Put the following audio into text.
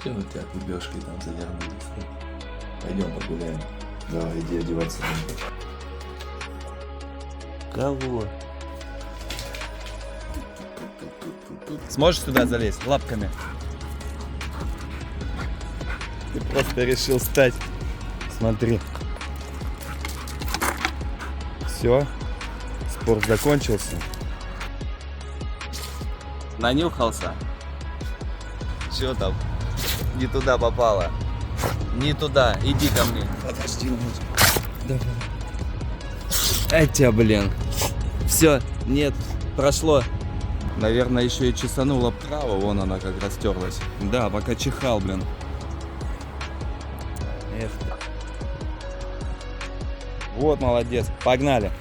Че у тебя губежки там задернулись? Пойдем погуляем. Давай, иди одеваться. Кого? Сможешь сюда залезть лапками? Ты просто решил стать. Смотри. Все. Спорт закончился. Нанюхался. Что там? Не туда попало. Не туда. Иди ко мне. Подожди, давай. Этя, блин. Все, нет, прошло. Наверное, еще и чесанула право, вон она как растерлась. Да, пока чихал, блин. Эх. Вот молодец, погнали.